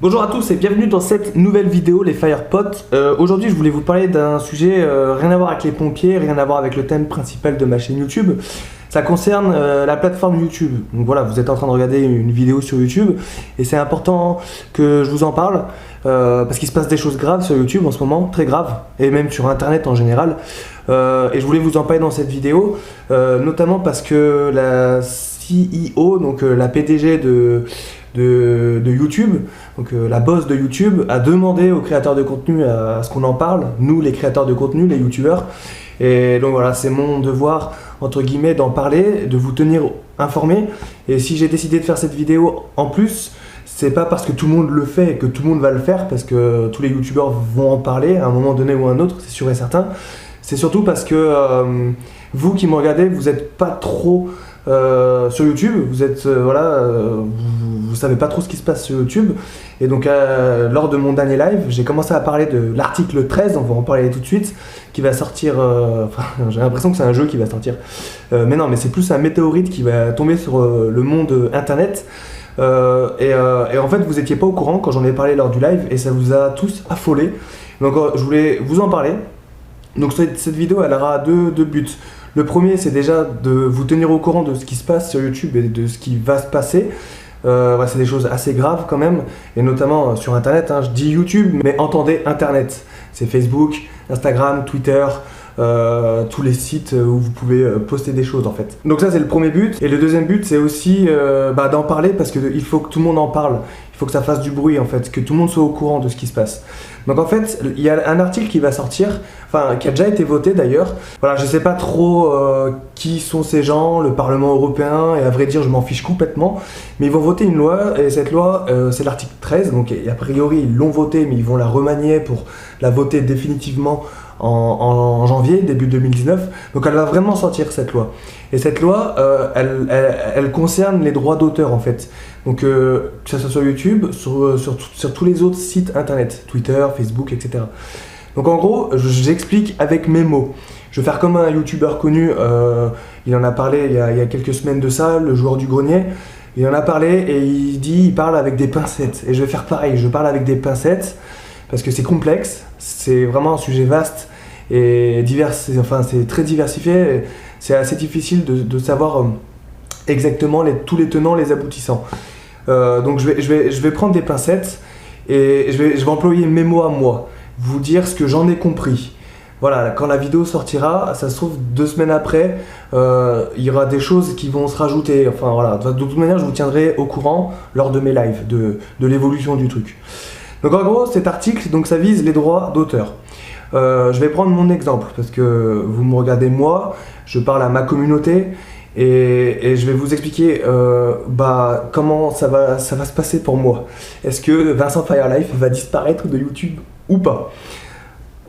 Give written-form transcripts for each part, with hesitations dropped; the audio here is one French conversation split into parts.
Bonjour à tous et bienvenue dans cette nouvelle vidéo, les Firepots. Aujourd'hui je voulais vous parler d'un sujet rien à voir avec les pompiers, rien à voir avec le thème principal de ma chaîne YouTube. Ça concerne la plateforme YouTube. Donc voilà, vous êtes en train de regarder une vidéo sur YouTube et c'est important que je vous en parle parce qu'il se passe des choses graves sur YouTube en ce moment, très graves, et même sur internet en général. Et je voulais vous en parler dans cette vidéo, notamment parce que la CEO, donc la PDG de YouTube, donc la boss de YouTube, a demandé aux créateurs de contenu à ce qu'on en parle, nous les créateurs de contenu, les youtubeurs. Et donc voilà, c'est mon devoir entre guillemets d'en parler, de vous tenir informés. Et si j'ai décidé de faire cette vidéo en plus, c'est pas parce que tout le monde le fait et que tout le monde va le faire, parce que tous les youtubeurs vont en parler à un moment donné ou à un autre, c'est sûr et certain. C'est surtout parce que vous qui me regardez, vous n'êtes pas trop sur YouTube, vous êtes vous savez pas trop ce qui se passe sur YouTube. Et donc lors de mon dernier live, j'ai commencé à parler de l'article 13, on va en parler tout de suite, qui va sortir, j'ai l'impression que c'est un jeu qui va sortir, mais non, mais c'est plus un météorite qui va tomber sur le monde internet. Et en fait vous étiez pas au courant quand j'en ai parlé lors du live et ça vous a tous affolé. Donc je voulais vous en parler. Donc cette vidéo elle aura deux buts. Le premier, c'est déjà de vous tenir au courant de ce qui se passe sur YouTube et de ce qui va se passer. C'est des choses assez graves quand même, et notamment sur Internet. Je dis YouTube, mais entendez Internet. C'est Facebook, Instagram, Twitter, tous les sites où vous pouvez poster des choses en fait. Donc ça c'est le premier but. Et le deuxième but, c'est aussi d'en parler parce qu'il faut que tout le monde en parle. Il faut que ça fasse du bruit en fait, que tout le monde soit au courant de ce qui se passe. Donc en fait, il y a un article qui va sortir, qui a déjà été voté d'ailleurs. Voilà, je sais pas trop qui sont ces gens, le Parlement européen, et à vrai dire je m'en fiche complètement. Mais ils vont voter une loi, et cette loi c'est l'article 13, donc a priori ils l'ont votée, mais ils vont la remanier pour la voter définitivement en janvier, début 2019. Donc elle va vraiment sortir cette loi. Et cette loi, elle concerne les droits d'auteur en fait. Donc que ce soit sur YouTube, sur tous les autres sites internet, Twitter, Facebook, etc. Donc en gros, j'explique avec mes mots. Je vais faire comme un youtubeur connu, il en a parlé il y a quelques semaines de ça, le joueur du grenier. Il en a parlé et il parle avec des pincettes. Et je vais faire pareil, je parle avec des pincettes parce que c'est complexe, c'est vraiment un sujet vaste et divers, c'est très diversifié. C'est assez difficile de savoir exactement tous les tenants, les aboutissants. Donc je vais prendre des pincettes et je vais employer mes mots à moi, vous dire ce que j'en ai compris. Voilà, quand la vidéo sortira, ça se trouve 2 semaines après, il y aura des choses qui vont se rajouter. Enfin voilà, de toute manière, je vous tiendrai au courant lors de mes lives de l'évolution du truc. Donc en gros, cet article, donc ça vise les droits d'auteur. Je vais prendre mon exemple parce que vous me regardez moi, je parle à ma communauté. Et je vais vous expliquer comment ça va se passer pour moi. Est-ce que Vincent Firelife va disparaître de YouTube ou pas?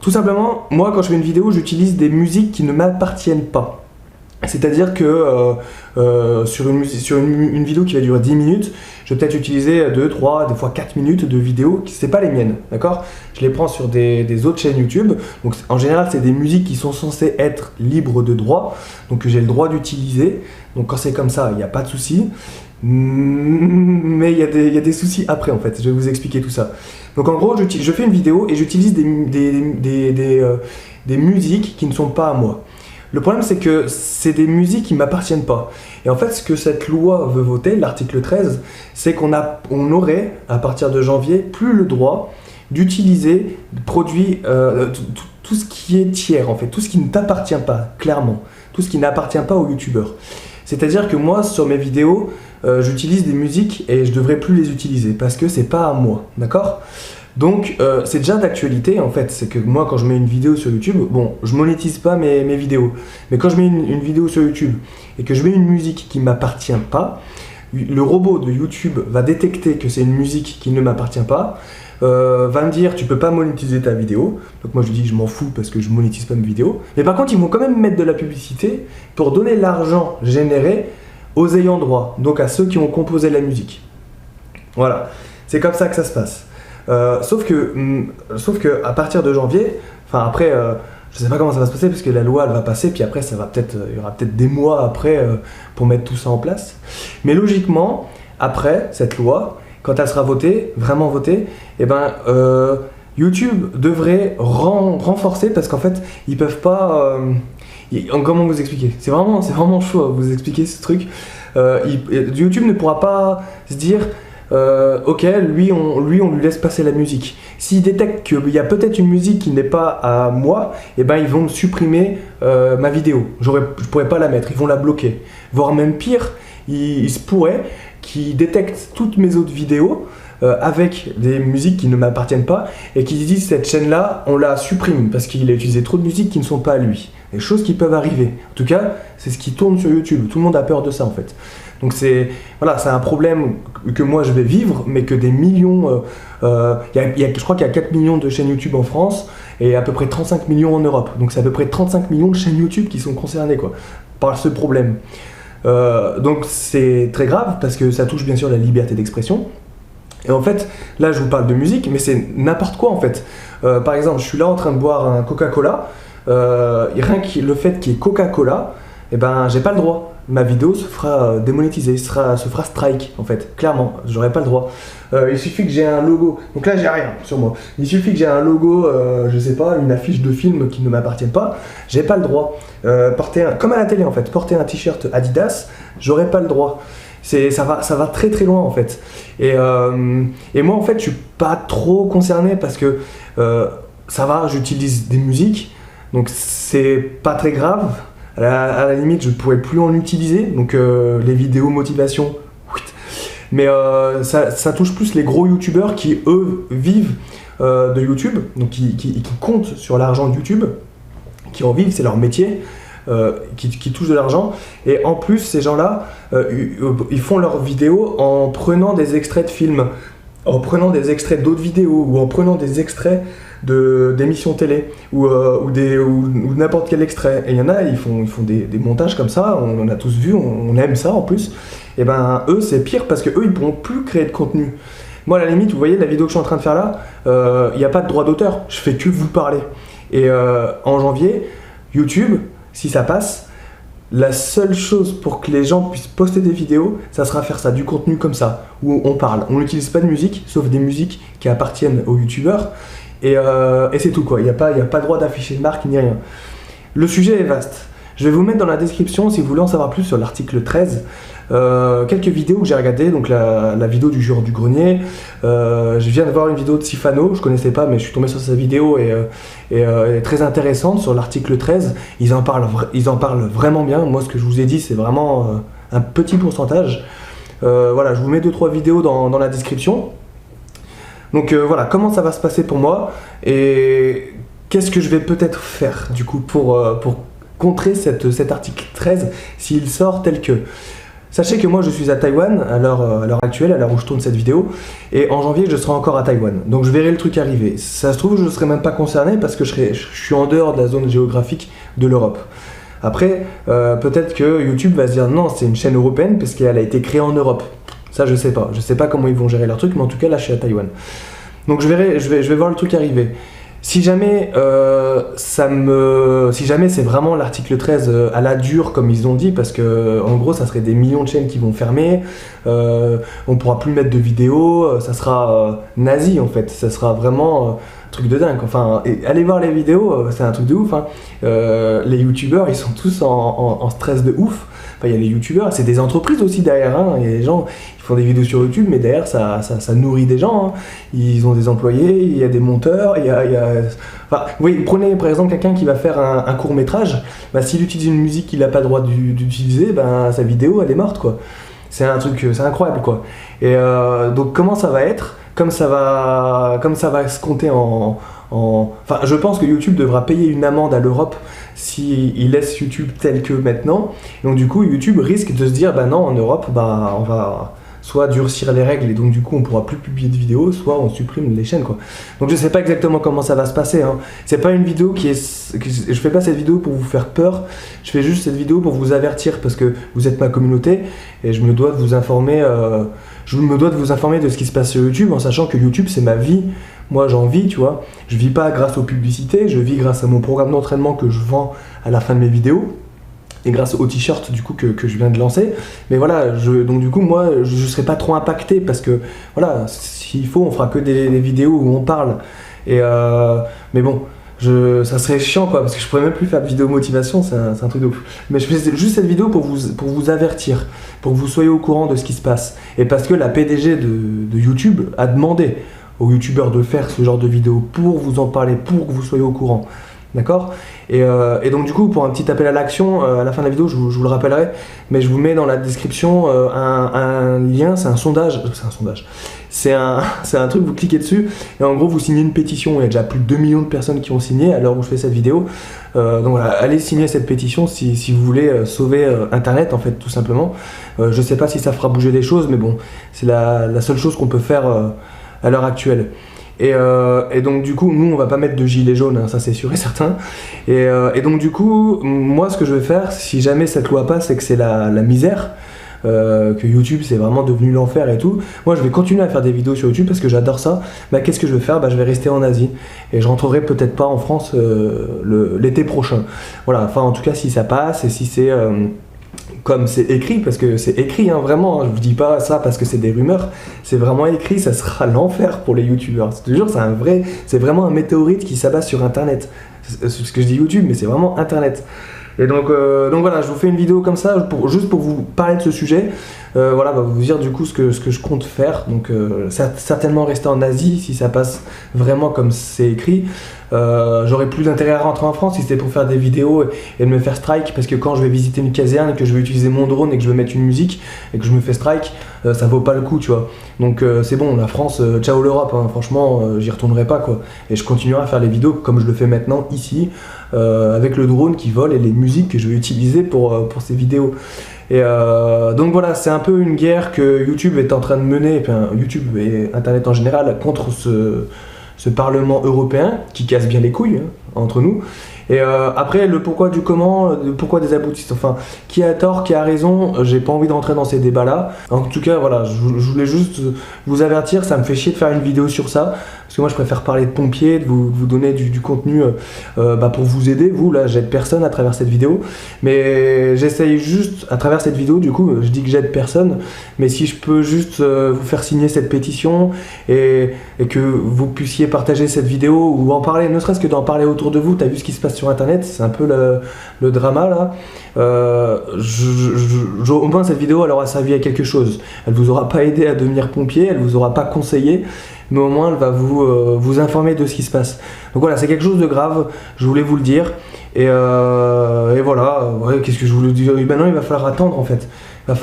Tout simplement, moi quand je fais une vidéo, j'utilise des musiques qui ne m'appartiennent pas. C'est-à-dire que sur une vidéo qui va durer 10 minutes, je vais peut-être utiliser 2, 3, des fois 4 minutes de vidéos qui c'est pas les miennes, d'accord? Je les prends sur des autres chaînes YouTube. Donc en général, c'est des musiques qui sont censées être libres de droit, donc que j'ai le droit d'utiliser. Donc quand c'est comme ça, il n'y a pas de souci. Mais il y a des soucis après en fait, je vais vous expliquer tout ça. Donc en gros, je fais une vidéo et j'utilise des musiques qui ne sont pas à moi. Le problème c'est que c'est des musiques qui ne m'appartiennent pas. Et en fait ce que cette loi veut voter, l'article 13, c'est qu'on aurait, à partir de janvier, plus le droit d'utiliser produits, tout ce qui est tiers en fait, tout ce qui ne t'appartient pas, clairement. Tout ce qui n'appartient pas aux youtubeurs. C'est-à-dire que moi, sur mes vidéos, j'utilise des musiques et je devrais plus les utiliser parce que c'est pas à moi, d'accord? Donc c'est déjà d'actualité en fait, c'est que moi quand je mets une vidéo sur YouTube, bon je monétise pas mes vidéos, mais quand je mets une vidéo sur YouTube et que je mets une musique qui m'appartient pas, le robot de YouTube va détecter que c'est une musique qui ne m'appartient pas, va me dire tu peux pas monétiser ta vidéo. Donc moi je dis je m'en fous parce que je monétise pas mes vidéos, mais par contre ils vont quand même mettre de la publicité pour donner l'argent généré aux ayants droit, donc à ceux qui ont composé la musique. Voilà, c'est comme ça que ça se passe. Sauf que à partir de janvier, enfin après, je sais pas comment ça va se passer parce que la loi elle va passer, puis après il y aura peut-être des mois après pour mettre tout ça en place. Mais logiquement, après cette loi, quand elle sera votée, vraiment votée, et ben YouTube devrait renforcer, parce qu'en fait ils peuvent pas comment vous expliquer, c'est vraiment chaud à vous expliquer ce truc. YouTube ne pourra pas se dire ok, lui on lui laisse passer la musique. S'ils détectent qu'il y a peut-être une musique qui n'est pas à moi, et ben ils vont supprimer ma vidéo. Je pourrais pas la mettre, ils vont la bloquer. Voire même pire, il se pourrait qu'ils détectent toutes mes autres vidéos avec des musiques qui ne m'appartiennent pas et qu'ils disent cette chaîne-là, on la supprime parce qu'il a utilisé trop de musiques qui ne sont pas à lui. Des choses qui peuvent arriver. En tout cas, c'est ce qui tourne sur YouTube. Tout le monde a peur de ça en fait. Donc c'est un problème que moi je vais vivre, mais que des millions, je crois qu'il y a 4 millions de chaînes YouTube en France et à peu près 35 millions en Europe. Donc c'est à peu près 35 millions de chaînes YouTube qui sont concernées quoi, par ce problème. Donc c'est très grave parce que ça touche bien sûr la liberté d'expression. Et en fait, là je vous parle de musique, mais c'est n'importe quoi en fait. Par exemple, je suis là en train de boire un Coca-Cola, rien que le fait qu'il y ait Coca-Cola, eh ben j'ai pas le droit. Ma vidéo se fera démonétiser, se fera strike en fait, clairement, j'aurais pas le droit. Il suffit que j'ai un logo, donc là j'ai rien sur moi, il suffit que j'ai un logo, je sais pas, une affiche de film qui ne m'appartient pas, j'ai pas le droit. Comme à la télé en fait, porter un t-shirt Adidas, j'aurais pas le droit. Ça va très très loin en fait. Et moi en fait je suis pas trop concerné parce que ça va, j'utilise des musiques, donc c'est pas très grave. À la limite, je ne pourrais plus en utiliser, donc les vidéos motivation, mais ça touche plus les gros youtubeurs qui, eux, vivent de YouTube, donc qui comptent sur l'argent de YouTube, qui en vivent, c'est leur métier, qui touchent de l'argent, et en plus, ces gens-là, ils font leurs vidéos en prenant des extraits de films, en prenant des extraits d'autres vidéos, ou en prenant des extraits d'émissions télé ou n'importe quel extrait. Et il y en a, ils font des montages comme ça, on en a tous vu, on aime ça en plus. Et ben eux c'est pire parce que eux ils pourront plus créer de contenu. Moi à la limite, vous voyez la vidéo que je suis en train de faire là, il n'y a pas de droit d'auteur, je fais que vous parler. Et en janvier, YouTube, si ça passe, la seule chose pour que les gens puissent poster des vidéos, ça sera faire ça, du contenu comme ça, où on parle. On n'utilise pas de musique, sauf des musiques qui appartiennent aux youtubeurs. Et c'est tout quoi, il n'y a pas droit d'afficher de marque ni rien. Le sujet est vaste. Je vais vous mettre dans la description, si vous voulez en savoir plus sur l'article 13, quelques vidéos que j'ai regardées, donc la vidéo du jour du grenier. Je viens de voir une vidéo de Sifano, je connaissais pas mais je suis tombé sur sa vidéo et elle est très intéressante sur l'article 13. Ils en parlent vraiment bien. Moi ce que je vous ai dit c'est vraiment un petit pourcentage. Voilà, je vous mets 2-3 vidéos dans la description. Donc voilà, comment ça va se passer pour moi et qu'est-ce que je vais peut-être faire du coup pour contrer cet article 13 s'il sort tel que. Sachez que moi je suis à Taïwan à l'heure actuelle, à l'heure où je tourne cette vidéo, et en janvier je serai encore à Taïwan. Donc je verrai le truc arriver. Ça se trouve je ne serai même pas concerné parce que je suis en dehors de la zone géographique de l'Europe. Après, peut-être que YouTube va se dire non, c'est une chaîne européenne parce qu'elle a été créée en Europe. Ça je sais pas comment ils vont gérer leur truc, mais en tout cas là je suis à Taïwan. Donc je vais voir le truc arriver. Si jamais c'est vraiment l'article 13 à la dure comme ils ont dit, parce que en gros ça serait des millions de chaînes qui vont fermer, on pourra plus mettre de vidéos, ça sera nazi en fait, ça sera vraiment un truc de dingue. Enfin, allez voir les vidéos, c'est un truc de ouf. Hein. Les youtubeurs ils sont tous en stress de ouf. Enfin, il y a les youtubeurs, c'est des entreprises aussi derrière. Hein. Il y a des gens qui font des vidéos sur YouTube, mais derrière ça nourrit des gens. Hein. Ils ont des employés, il y a des monteurs, Enfin, oui, prenez par exemple quelqu'un qui va faire un court métrage, bah, s'il utilise une musique qu'il n'a pas le droit d'utiliser, bah, sa vidéo elle est morte quoi. C'est un truc, c'est incroyable quoi. Et donc comment ça va être, comme ça va se compter Enfin, je pense que YouTube devra payer une amende à l'Europe s'il laisse YouTube tel que maintenant. Donc du coup, YouTube risque de se dire, bah non, en Europe, bah on va soit durcir les règles et donc du coup on pourra plus publier de vidéos, soit on supprime les chaînes quoi. Donc je sais pas exactement comment ça va se passer. Hein. C'est pas une vidéo je fais pas cette vidéo pour vous faire peur. Je fais juste cette vidéo pour vous avertir parce que vous êtes ma communauté et je me dois de vous informer. De ce qui se passe sur YouTube en sachant que YouTube c'est ma vie. Moi j'en vis, tu vois. Je vis pas grâce aux publicités, je vis grâce à mon programme d'entraînement que je vends à la fin de mes vidéos. et grâce au t-shirt du coup que je viens de lancer. Mais voilà, donc du coup moi je serai pas trop impacté parce que voilà, s'il faut on fera que des vidéos où on parle. Et mais bon, ça serait chiant quoi, parce que je pourrais même plus faire de vidéo motivation, c'est un truc de ouf. Mais je fais juste cette vidéo pour vous avertir, pour que vous soyez au courant de ce qui se passe. Et parce que la PDG de YouTube a demandé aux youtubeurs de faire ce genre de vidéo pour vous en parler, pour que vous soyez au courant. D'accord ? Et donc du coup, pour un petit appel à l'action, à la fin de la vidéo, je vous le rappellerai, mais je vous mets dans la description un lien, c'est un sondage, c'est un truc, vous cliquez dessus, et en gros vous signez une pétition. Il y a déjà plus de 2 millions de personnes qui ont signé à l'heure où je fais cette vidéo. Donc voilà, allez signer cette pétition si vous voulez sauver Internet, en fait, tout simplement. Je sais pas si ça fera bouger les choses, mais bon, c'est la seule chose qu'on peut faire à l'heure actuelle. Et donc du coup, nous on va pas mettre de gilet jaune, hein, ça c'est sûr et certain. Et donc du coup, moi ce que je vais faire, si jamais cette loi passe et que c'est la misère, que YouTube c'est vraiment devenu l'enfer et tout, moi je vais continuer à faire des vidéos sur YouTube parce que j'adore ça. Bah qu'est-ce que je vais faire ? Bah je vais rester en Asie et je rentrerai peut-être pas en France l'été prochain. Voilà, enfin en tout cas si ça passe et si c'est comme c'est écrit, parce que c'est écrit, hein, vraiment, hein, je vous dis pas ça parce que c'est des rumeurs, c'est vraiment écrit, ça sera l'enfer pour les youtubeurs. Je te jure, c'est vraiment un météorite qui s'abat sur Internet. C'est ce que je dis YouTube, mais c'est vraiment Internet. Et donc voilà, je vous fais une vidéo comme ça, juste pour vous parler de ce sujet. Voilà, bah, vous dire du coup ce que je compte faire. Donc certainement rester en Asie si ça passe vraiment comme c'est écrit. J'aurais plus d'intérêt à rentrer en France si c'était pour faire des vidéos et de me faire strike, parce que quand je vais visiter une caserne et que je vais utiliser mon drone et que je vais mettre une musique et que je me fais strike, ça vaut pas le coup, tu vois. Donc c'est bon, la France, ciao l'Europe, hein, franchement j'y retournerai pas quoi. Et je continuerai à faire les vidéos comme je le fais maintenant ici, avec le drone qui vole et les musiques que je vais utiliser pour ces vidéos. Et donc voilà, c'est un peu une guerre que YouTube est en train de mener, et puis, YouTube et Internet en général, contre ce Parlement européen qui casse bien les couilles, hein, entre nous. Et après, le pourquoi du comment, le pourquoi des aboutissants, enfin, qui a tort, qui a raison, j'ai pas envie de rentrer dans ces débats-là. En tout cas, voilà, je voulais juste vous avertir, ça me fait chier de faire une vidéo sur ça, parce que moi je préfère parler de pompiers, de vous donner du contenu pour vous aider. Vous, là, j'aide personne à travers cette vidéo, mais j'essaye juste, à travers cette vidéo, du coup, je dis que j'aide personne, mais si je peux juste vous faire signer cette pétition et que vous puissiez partager cette vidéo ou en parler, ne serait-ce que d'en parler autour de vous. T'as vu ce qui se passe sur Internet, c'est un peu le drama là. Au moins cette vidéo elle aura servi à quelque chose. Elle vous aura pas aidé à devenir pompier, elle vous aura pas conseillé, mais au moins elle va vous informer de ce qui se passe. Donc voilà, c'est quelque chose de grave, je voulais vous le dire. Et voilà, ouais, qu'est-ce que je voulais dire ? Maintenant il va falloir attendre en fait. Il va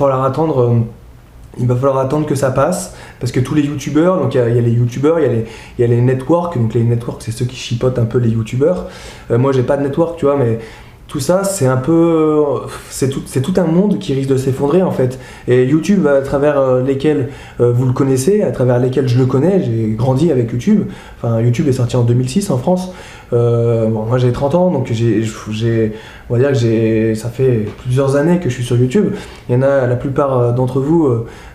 falloir attendre que ça passe, parce que tous les youtubeurs, donc il y a les youtubeurs, il y a les networks, donc les networks c'est ceux qui chipotent un peu les youtubeurs. Moi j'ai pas de network, tu vois, mais tout ça c'est un peu, c'est tout un monde qui risque de s'effondrer en fait. Et YouTube, à travers lesquels vous le connaissez, à travers lesquels je le connais, j'ai grandi avec YouTube. Enfin, YouTube est sorti en 2006 en France. Bon, moi j'ai 30 ans, donc on va dire que ça fait plusieurs années que je suis sur YouTube. Il y en a, la plupart d'entre vous,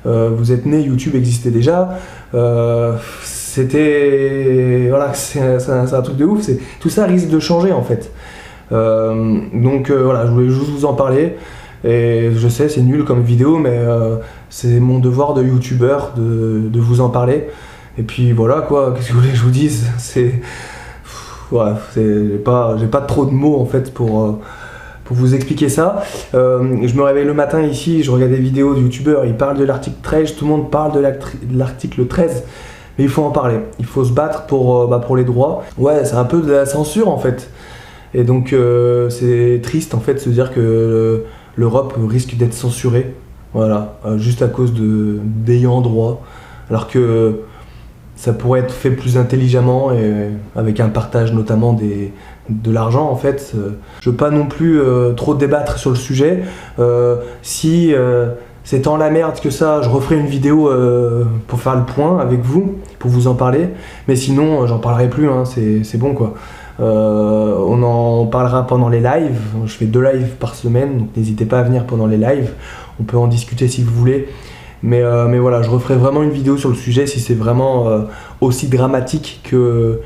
vous êtes nés, YouTube existait déjà. Voilà, c'est un truc de ouf. Tout ça risque de changer en fait. Donc voilà, je voulais juste vous en parler. Et je sais, c'est nul comme vidéo, mais c'est mon devoir de youtubeur de vous en parler. Et puis voilà quoi, qu'est-ce que vous voulez que je vous dise ? Ouais, j'ai pas trop de mots en fait pour vous expliquer ça. Je me réveille le matin ici, je regarde des vidéos de youtubeurs, ils parlent de l'article 13, tout le monde parle de l'article 13, mais il faut en parler, il faut se battre pour les droits. Ouais, c'est un peu de la censure en fait. Et donc c'est triste en fait de se dire que l'Europe risque d'être censurée, voilà, juste à cause d'ayants droit, alors que ça pourrait être fait plus intelligemment et avec un partage notamment de l'argent en fait. Je veux pas non plus trop débattre sur le sujet. Si c'est tant la merde que ça, je referai une vidéo pour faire le point avec vous, pour vous en parler. Mais sinon, j'en parlerai plus, hein, c'est bon quoi. On en parlera pendant les lives. Je fais 2 lives par semaine, donc n'hésitez pas à venir pendant les lives. On peut en discuter si vous voulez. Mais voilà, je referai vraiment une vidéo sur le sujet si c'est vraiment aussi dramatique que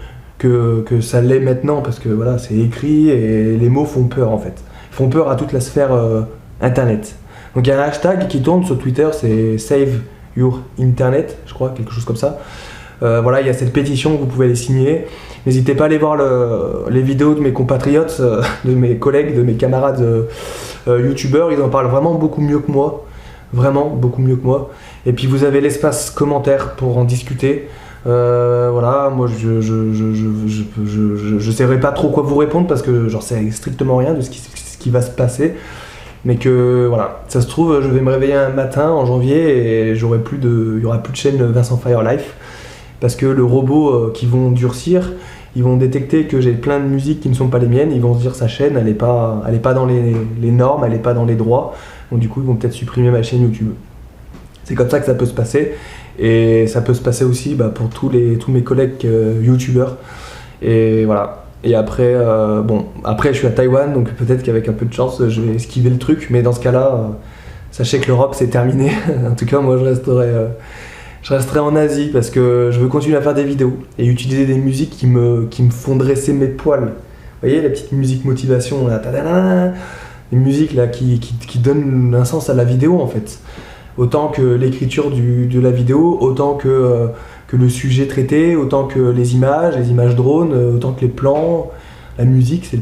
ça l'est maintenant, parce que voilà, c'est écrit et les mots font peur en fait. font peur à toute la sphère internet. Donc il y a un hashtag qui tourne sur Twitter, c'est Save Your Internet, je crois, quelque chose comme ça. Voilà, il y a cette pétition que vous pouvez aller signer. N'hésitez pas à aller voir les vidéos de mes compatriotes, de mes collègues, de mes camarades youtubeurs. Ils en parlent vraiment beaucoup mieux que moi. Vraiment beaucoup mieux que moi. Et puis vous avez l'espace commentaire pour en discuter. Voilà, moi je saurais pas trop quoi vous répondre parce que j'en sais strictement rien de ce qui va se passer. Mais que voilà, ça se trouve, je vais me réveiller un matin en janvier et il y aura plus de chaîne Vincent Fire Life. Parce que le robot qu'ils vont durcir, ils vont détecter que j'ai plein de musiques qui ne sont pas les miennes, ils vont se dire sa chaîne elle est pas dans les normes, elle est pas dans les droits, donc du coup ils vont peut-être supprimer ma chaîne YouTube. C'est comme ça que ça peut se passer, et ça peut se passer aussi pour tous mes collègues youtubeurs, et voilà. Et après, après je suis à Taïwan, donc peut-être qu'avec un peu de chance je vais esquiver le truc, mais dans ce cas-là, sachez que l'Europe c'est terminé. En tout cas moi je resterai en Asie parce que je veux continuer à faire des vidéos et utiliser des musiques qui me font dresser mes poils. Vous voyez, la petite musique motivation, là, les musiques là, qui donnent un sens à la vidéo en fait. Autant que l'écriture de la vidéo, autant que le sujet traité, autant que les images drones, autant que les plans. La musique, c'est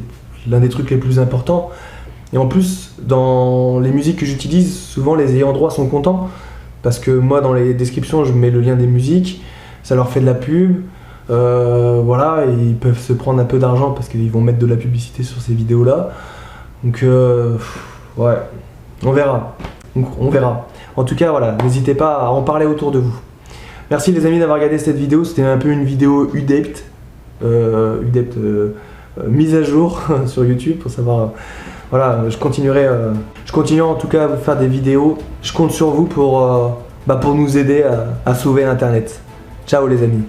l'un des trucs les plus importants. Et en plus, dans les musiques que j'utilise, souvent les ayants droit sont contents. Parce que moi, dans les descriptions, je mets le lien des musiques, ça leur fait de la pub, voilà, et ils peuvent se prendre un peu d'argent parce qu'ils vont mettre de la publicité sur ces vidéos-là. Donc, ouais, on verra. En tout cas, voilà, n'hésitez pas à en parler autour de vous. Merci les amis d'avoir regardé cette vidéo, c'était un peu une vidéo UDEPT, mise à jour sur YouTube pour savoir... Voilà, je continue en tout cas à vous faire des vidéos. Je compte sur vous pour nous aider à sauver Internet. Ciao les amis.